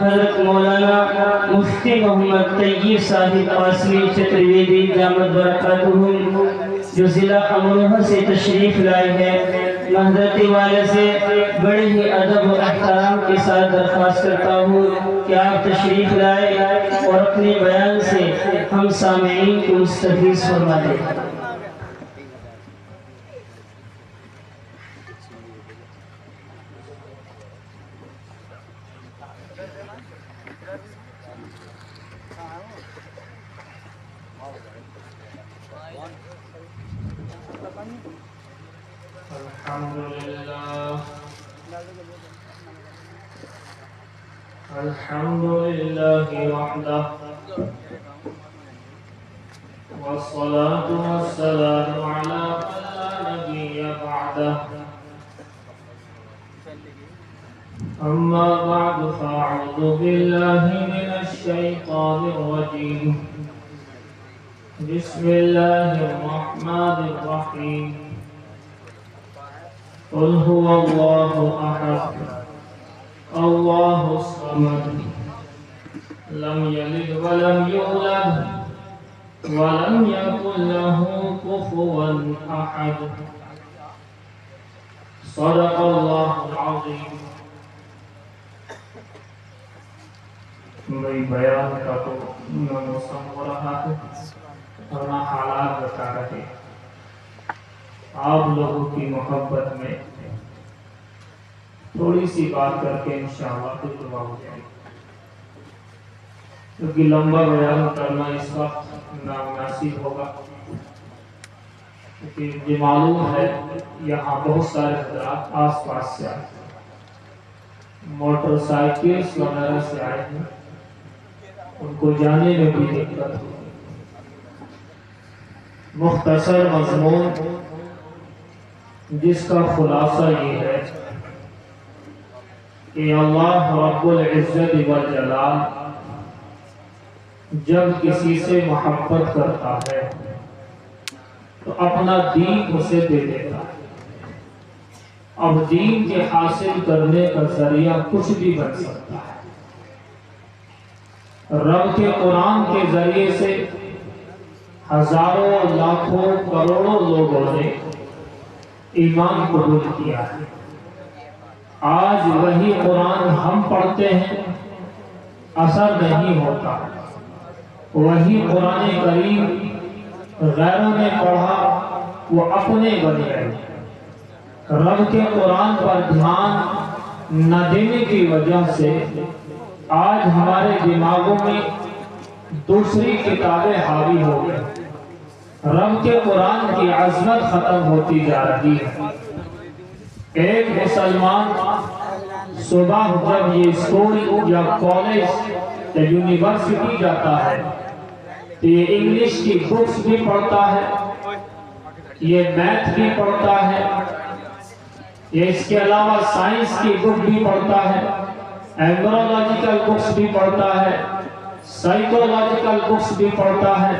حضرت مولانا مفتی محمد طیب صاحب قاسمی چترویدی دامت برکاتہم جو ضلع امروہہ سے تشریف لائے ہیں، میں حضرت والے سے بڑے ہی ادب و احترام کے ساتھ درخواست کرتا ہوں کہ آپ تشریف لائے اور اپنے بیان سے ہم سامعین کو مستفیض فرما دیں۔ الحمد لله وحده والصلاة والسلام على من لا نبي بعده أما بعد فأعوذ بالله من الشيطان الرجيم بسم الله الرحمن الرحيم قل هو الله أحد الله الصمد لم يلد ولم يولد ولم يكن له كفوا أحد صدق الله العظيم۔ میری بیان کا تو نہ موسم ہو رہا ہے اور نہ حالات بتا رہے، آپ لوگوں کی محبت میں تھوڑی سی بات کر کے انشاءاللہ تو دعا ہو جائے گی، کیونکہ لمبا بیان کرنا اس وقت نامناسب ہوگا، کیونکہ یہ معلوم ہے یہاں بہت سارے حضرات آس پاس سے آئے ہیں، موٹر سائیکلز وغیرہ سے آئے ہیں، ان کو جانے میں بھی دقت ہوگی۔ مختصر مضمون جس کا خلاصہ یہ ہے کہ اللہ رب العزت والجلال جب کسی سے محبت کرتا ہے تو اپنا دین اسے دے دیتا ہے۔ اب دین کے حاصل کرنے کا ذریعہ کچھ بھی بن سکتا ہے۔ رب کے قرآن کے ذریعے سے ہزاروں لاکھوں کروڑوں لوگوں نے ایمان قبول کیا ہے۔ آج وہی قرآن ہم پڑھتے ہیں، اثر نہیں ہوتا۔ وہی قرآن کریم غیروں نے پڑھا، وہ اپنے بن گئے۔ رب کے قرآن پر دھیان نہ دینے کی وجہ سے آج ہمارے دماغوں میں دوسری کتابیں حاوی ہو گئی۔ رب کے قرآن کی عظمت ختم ہوتی جا رہی ہے۔ ایک مسلمان صبح جب یہ اسکول یا کالج یا یونیورسٹی جاتا ہے تو یہ انگلش کی بکس بھی پڑھتا ہے، یہ میتھ بھی پڑھتا ہے، یہ اس کے علاوہ سائنس کی بک بھی پڑھتا ہے، ایمبرولوجیکل بکس بھی پڑھتا ہے، سائیکولوجیکل بکس بھی پڑھتا ہے،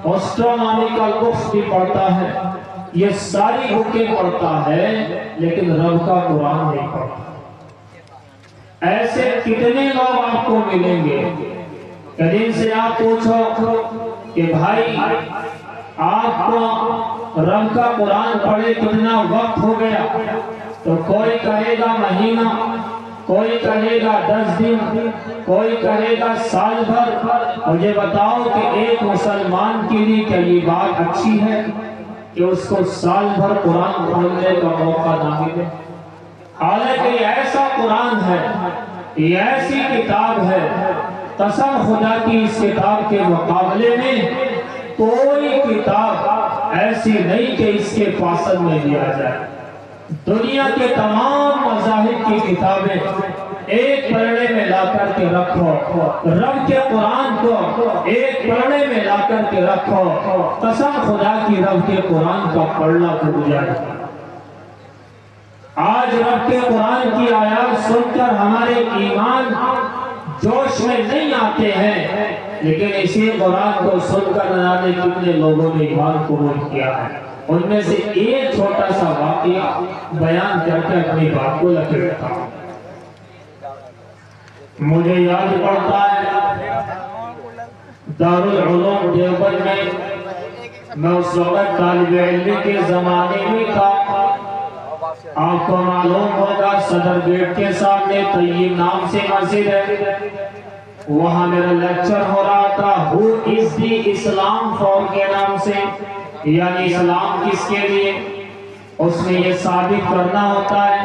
اسٹرونومیکل بکس بھی پڑھتا ہے۔ یہ ساری بکیں پڑھتا ہے لیکن رب کا قرآن نہیں پڑھتا۔ ایسے کتنے لوگ آپ کو ملیں گے کہ جن سے آپ پوچھو کہ بھائی آپ کو رب کا قرآن پڑھے کتنا وقت ہو گیا، تو کوئی کہے گا مہینہ، کوئی کہے گا 10 دن، کوئی کہے گا سال بھر۔ مجھے بتاؤ کہ ایک مسلمان کے لیے کیا یہ بات اچھی ہے کہ اس کو سال بھر قرآن پڑھنے کا موقع نہ ملے؟ حالانکہ یہ ایسا قرآن ہے، یہ ایسی کتاب ہے، قسم خدا کی اس کتاب کے مقابلے میں کوئی کتاب ایسی نہیں کہ اس کے پاسل میں لیا جائے۔ دنیا کے تمام مذاہب کی کتابیں ایک پلڑے میں لا کر کے رکھو، رب کے قرآن کو ایک پلڑے میں لا کر کے رکھو، قسم خدا کی رب کے قرآن کا پڑھنا ٹوٹ جائے۔ آج رب کے قرآن کی آیات سن کر ہمارے ایمان جوش میں نہیں آتے ہیں، لیکن اسی قرآن کو سن کر نہ جانے کتنے لوگوں نے ایمان قبول کیا ہے۔ ان میں سے ایک چھوٹا سا واقعہ بیان کر کے اپنی بات کو لپیٹتا ہوں۔ مجھے یاد پڑتا ہے دارالعلوم دیوبند میں اس وقت طالب علم کے زمانے میں تھا. آپ کو معلوم ہوگا صدر گیٹ کے سامنے طیب نام سے مسجد ہے, وہاں میرا لیکچر ہو رہا تھا Who is the Islam for کے نام سے, یعنی اسلام کس کے لیے. اس میں یہ ثابت کرنا ہوتا ہے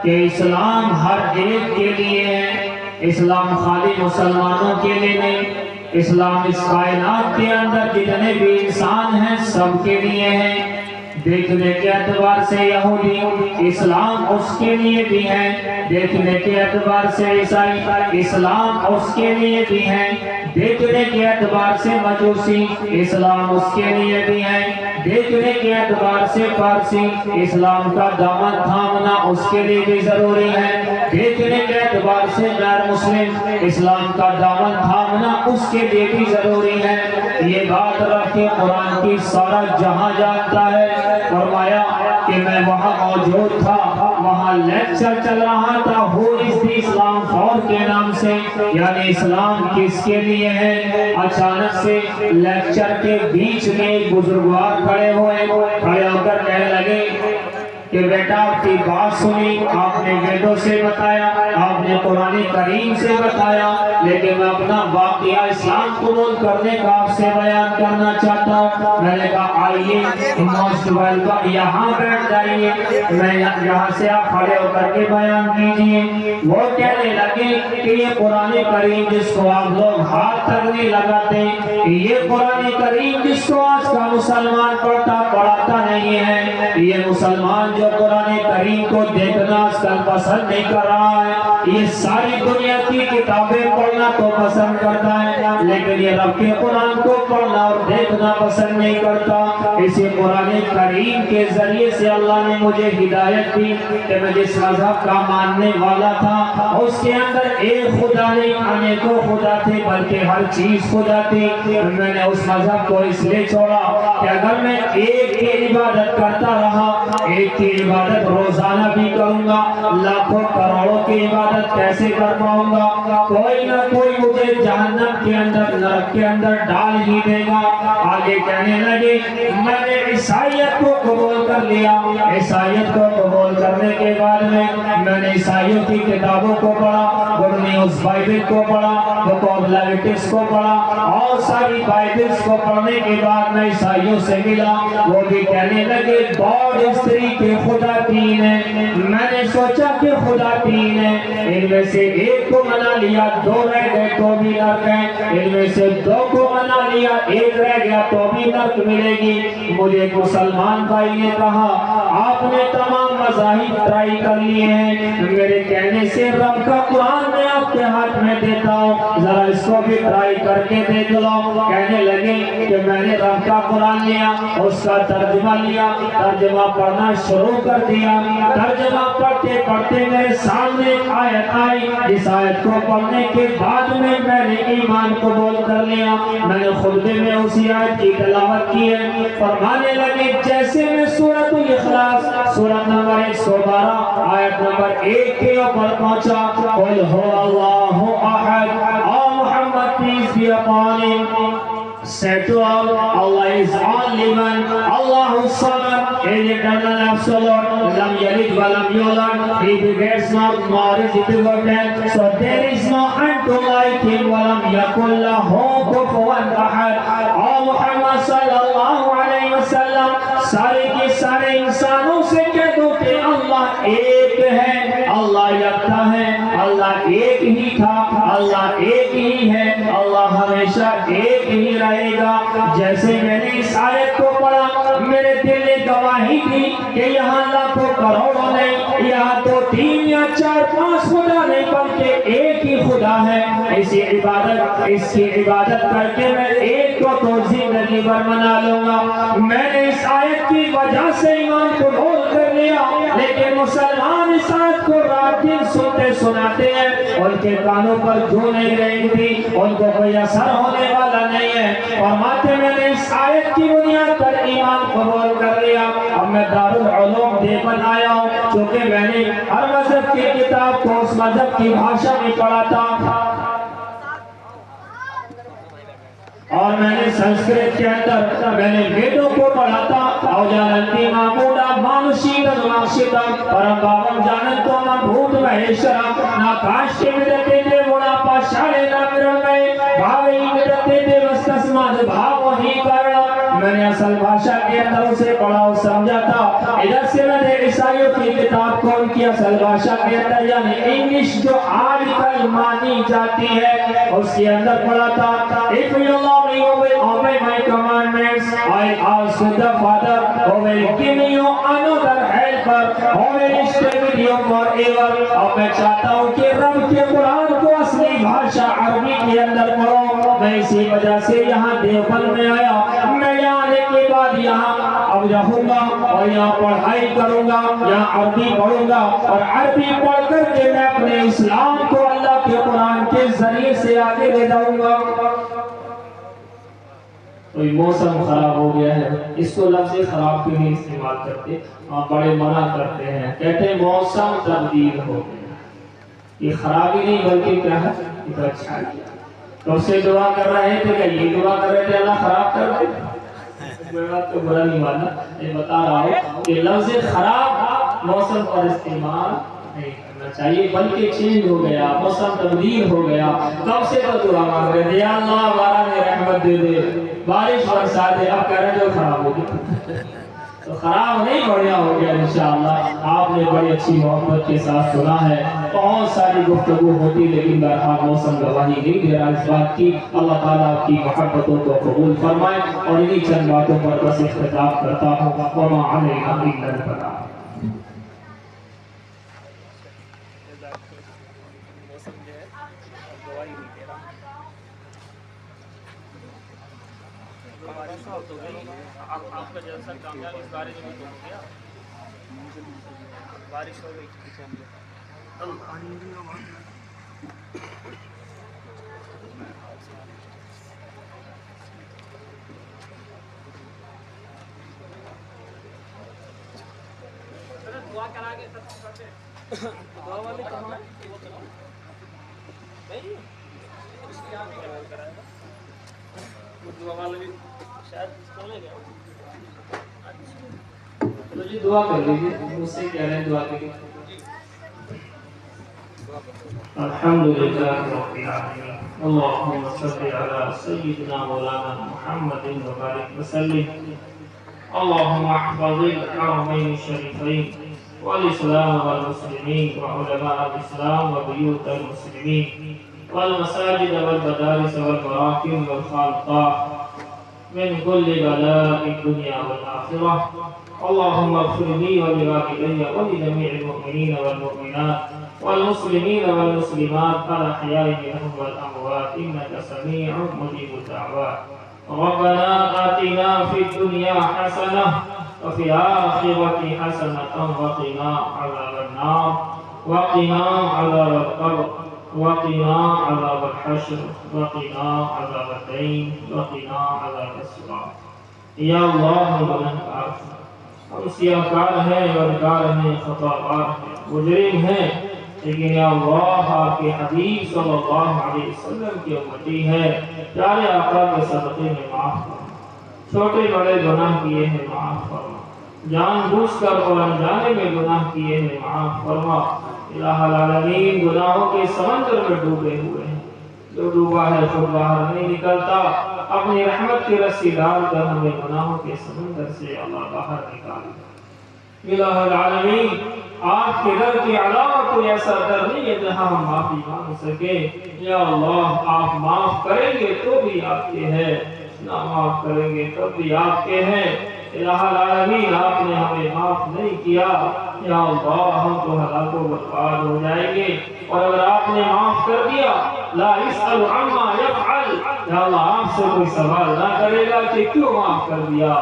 کہ اسلام ہر ایک کے لیے ہے, اسلام خالی مسلمانوں کے لیے نہیں, اسلام اس کائنات کے اندر جتنے بھی انسان ہیں سب کے لیے ہے. دیکھنے کے اعتبار سے یہودی اسلام اس کے لیے بھی ہے, دیکھنے کے اعتبار سے عیسائی اسلام اس کے لیے بھی ہے, دیکھنے کے اعتبار سے مجوسی اسلام اس کے لیے بھی ہے, دیکھنے کے اعتبار سے پارسی اسلام کا دامن تھامنا اس کے لیے بھی ضروری ہے, دیکھنے کے اعتبار سے غیر مسلم اسلام کا دامن تھامنا اس کے لیے بھی ضروری ہے. یہ بات رکھ کے قرآن کی سارا جہاں جانتا ہے. فرمایا کہ میں وہاں موجود تھا, وہاں لیکچر چل رہا تھا Who is the Islam for کے نام سے, یعنی اسلام کس کے لیے ہے. اچانک سے لیکچر کے بیچ میں بزرگوار کھڑے ہو کر کہنے لگے کہ بیٹا آپ کی بات سنی, آپ نے ویدوں سے بتایا, آپ نے قرآن کریم سے بتایا, لیکن میں اپنا واقعہ اسلام قبول کرنے کا آپ سے بیان کرنا چاہتا ہوں. میں نے کہا آئیے موسٹ ویلکم, یہاں بیٹھ جائیے, میں یہاں سے آپ کھڑے ہو کر کے بیان کیجئے. وہ کہنے لگے کہ یہ قرآن کریم جس کو آپ لوگ ہاتھ تک نہیں لگاتے, یہ قرآن کریم جس کو آج کا مسلمان پڑھاتا نہیں ہے, یہ مسلمان جو قرآن کریم کو دیکھنا آج کل پسند نہیں کر رہا ہے, یہ ساری دنیا کی کتابیں پڑھنا تو پسند کرتا ہے, لیکن یہ رب کے قرآن کو پڑھنا اور دیکھنا پسند نہیں کرتا. اسی قرآن کریم کے ذریعے سے اللہ نے مجھے ہدایت دی کہ میں جس مذہب کا ماننے والا تھا اس کے اندر ایک خدا نہیں, انیکوں خدا تھے, بلکہ ہر چیز خدا تھی. میں نے اس مذہب کو اس لیے چھوڑا کہ اگر میں ایک کی عبادت کرتا رہا, ایک کی عبادت روزانہ بھی کروں گا, لاکھوں کروڑوں کی عبادت کیسے کر پاؤں گا, کوئی نہ کوئی مجھے جہنم کے اندر نرک کے اندر ڈال ہی دے گا. آگے کہنے لگے میں نے عیسائیت کو قبول کر لیا, عیسائیت کو قبول کرنے کے بعد میں نے عیسائیوں کی کتابوں کو پڑھا, گڈ نیوز بائبل کو پڑھا, بک آف لیویٹکس کو پڑھا, اور ساری بائبلز کو پڑھنے کے بعد میں عیسائیوں سے ملا. وہ بھی کہنے لگے گاڈ از تھری کہ خدا تین ہے. میں نے سوچا کہ خدا تین ہے, ان میں سے ایک کو منا لیا, دو رہ گئے تو بھی نرک ہے, ان میں سے دو کو منا لیا, ایک رہ گیا تو بھی نرک ملے گی. مجھے ایک مسلمان بھائی نے کہا آپ نے تمام مذاہب ٹرائی کر لیے ہیں, میرے کہنے سے رب کا قرآن میں آپ کے ہاتھ میں دیتا ہوں, ذرا اس کو بھی ٹرائی کر کے دیکھ لو. کہنے لگے کہ میں نے رب کا قرآن لیا, اس کا ترجمہ لیا, ترجمہ پڑھنا شروع کر دیا. ترجمہ پڑھتے پڑھتے میرے سامنے ایک آیت آئی, جس آیت کو پڑھنے کے بعد میں نے ایمان قبول کر لیا. میں نے خطبے میں اسی آیت کی تلاوت کی ہے. فرمانے لگے جیسے میں سورۃ الاخلاص سورۃ نمبر 112 آیت نمبر 1 کے اوپر پہنچا, قل هو اللہ احد, او محمد peace be upon him, say to all, Allah is only one, Allahu Samad, eternal absolute, lam yalid wa lam yulad, he begets not nor is he begotten, so there is no unto like him, wa lam yakul lahu kufuwan ahad. O Muhammad sallallahu alayhi wa sallam, سارے کے سارے انسانوں سے کہہ دو کہ اللہ ایک ہے, اللہ یکتا ہے, اللہ ایک ہی تھا, اللہ ایک ہی ہے, اللہ ہمیشہ ایک ہی رہے گا. جیسے میں نے اس آیت کو پڑھا میرے دل نے گواہی دی کہ یہاں لاکھوں کروڑوں نہیں, یہاں تو 3 یا 4 5 خدا نہیں بلکہ ایک ہی خدا ہے. اس کی عبادت کر کے میں ایک کو تو زندگی بھر منا لوں گا. میں نے اس آیت کی وجہ سے ایمان قبول کر لیا, لیکن مسلمان اس آیت کو رات دن سنتے سناتے ہیں, ان کے کانوں پر جو نہیں رہی تھی ان کو کوئی اثر ہونے والا نہیں ہے۔ فرماتے میں نے اس آیت کی بنیاد پر ایمان قبول کر لیا، اب میں دارالعلوم دیوبند آیا ہوں، چونکہ میں نے ہر مذہب کی کتاب کو اس مذہب کی بھاشا میں پڑھا تھا، اور میں نے سنسکرت کے اندر میں نے ویدوں کو پڑھا تھا۔ او جانتی معمولا مانوشیدن ماشدن پرم باوم جانتو ما بھوت مہیشرم نا کاشتے مدتے دے وڑا پاشارے نا مرمے بھاوی مدتے دے وستسماد بھاو ہی کرنا۔ میں نے اصل بھاشا کے اندر اسے پڑھا اور سمجھا تھا۔ ادھر سے میں نے عیسائیوں کی کتاب کو ان کی اصل بھاشا کے اندر یعنی انگلش جو آج کل مانی جاتی ہے اس کے اندر پڑھا تھا۔ If you love me, you will obey my commandments. I ask the Father, who will give you another helper, who will stay with you forever. اب میں چاہتا ہوں کہ رب کے قرآن کو اصلی بھاشا عربی کے اندر پڑھو۔ میں اسی وجہ سے یہاں دیوبند میں آیا۔ میں یہاں آنے کے بعد یہاں اب رہوں گا اور یہاں پڑھائی کروں گا، یہاں عربی پڑھوں گا، اور عربی پڑھ کر کے میں اپنے اسلام کو اللہ کے قرآن کے ذریعے سے آگے لے جاؤں گا۔ کوئی موسم خراب ہو گیا ہے، اس کو لفظ خراب کیوں نہیں استعمال کرتے؟ بڑے منع کرتے ہیں، کہتے ہیں موسم تبدیل ہو گیا۔ یہ خرابی نہیں بلکہ کیا ہے؟ یہ تو اچھا کیا۔ تو سے دعا کر رہے تھے کہ یہ دعا کر رہے تھے اللہ خراب کر دے؟ میں بات تو برا نہیں ماننا، میں بتا رہا ہوں کہ لفظ خراب موسم پر استعمال نہیں کرنا چاہیے، بلکہ چینج ہو گیا، موسم تبدیل ہو گیا۔ کب سے تو دعا مانگ رہے تھے یا اللہ بارہ میں رحمت دے دے، بارش برسا دے، اب کہہ رہے جو خراب ہو گیا۔ تو خراب نہیں، بڑھیا ہو گیا انشاءاللہ۔ آپ نے بڑی اچھی محبت کے ساتھ سنا ہے، بہت ساری گفتگو ہوتی لیکن بہرحال موسم گواہی نہیں دے رہا اس بات کی۔ اللہ تعالیٰ آپ کی محبتوں کو قبول فرمائے، اور انہی چند باتوں پر بس اختتام کرتا ہوں۔ وما علینا الا البلاغ۔ آپ کا جلسہ کامیاب اس بارے میں تو ہو گیا، بارش ہو گئی۔ دعا کرا کے دعا والے کہاں نہیں اس کی آپ ہی کرائے گا، دعا والے بھی شاید چلے گیا۔ تو جی دعا کر لیجیے، مجھ سے کہہ رہے ہیں دعا کے لیے۔ الحمدللہ رب العالمین، اللہم صلی علی سیدنا مولانا محمد وبارک وسلم۔ اللہم احفظ الحرمین الشریفین والاسلام والمسلمین وعلماء الاسلام وبیوت المسلمین والمساجد والمدارس والمراکم والخالقات من كل بلاء الدنيا والآخرة. اللهم اغفر لي ولوالدي ولجميع المؤمنين والمؤمنات والمسلمين والمسلمات الأحياء منهم والأموات إنك سميع مجيب الدعوات. ربنا آتنا في الدنيا حسنة وفي الآخرة حسنة وقنا عذاب النار وقنا عذاب القبر وقنا عذاب الحشر وقنا عذاب الدين وقنا عذاب الصراط۔ یا اللہ ہم گنہگار ہیں، ہم سیاہکار ہیں، بدکار ہیں، خطاکار ہیں، مجرم ہیں، لیکن یا اللہ آپ کے حبیب صلی اللہ علیہ وسلم کی امتی ہے، پیارے آقا کے صدقے میں معاف فرما، چھوٹے بڑے گناہ کیے ہیں معاف فرما، جان بوجھ کر اور انجانے میں گناہ کیے ہیں معاف فرما۔ الہ العالمین گناہوں کے سمندر میں ڈوبے ہوئے ہیں، جو ڈوبا ہے خود باہر نہیں نکلتا، اپنی رحمت کی رسی ڈال کر ہمیں گناہوں کے سمندر سے اللہ باہر نکال۔ الہ العالمین آپ کے در کے علاوہ کوئی ایسا در نہیں ہے جہاں ہم معافی مانگ سکیں۔ یا اللہ آپ معاف کریں گے تو بھی آپ کے ہیں، نہ معاف کریں گے تو بھی آپ کے ہیں۔ الہ العالمین آپ نے ہمیں معاف نہیں کیا، یا اللہ ہم تو ہلاک و برباد ہو جائیں گے، اور اگر آپ نے معاف کر دیا لا يسأل عما يفعل، یا اللہ آپ سے کوئی سوال نہ کرے گا کہ کیوں معاف کر دیا۔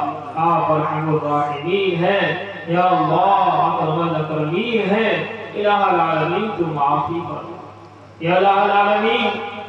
آپ ارحم الراحمین ہیں، یا اللہ اکرم الاکرمین ہیں۔ الہ العالمین تو معافی فرما۔ یا الہ العالمین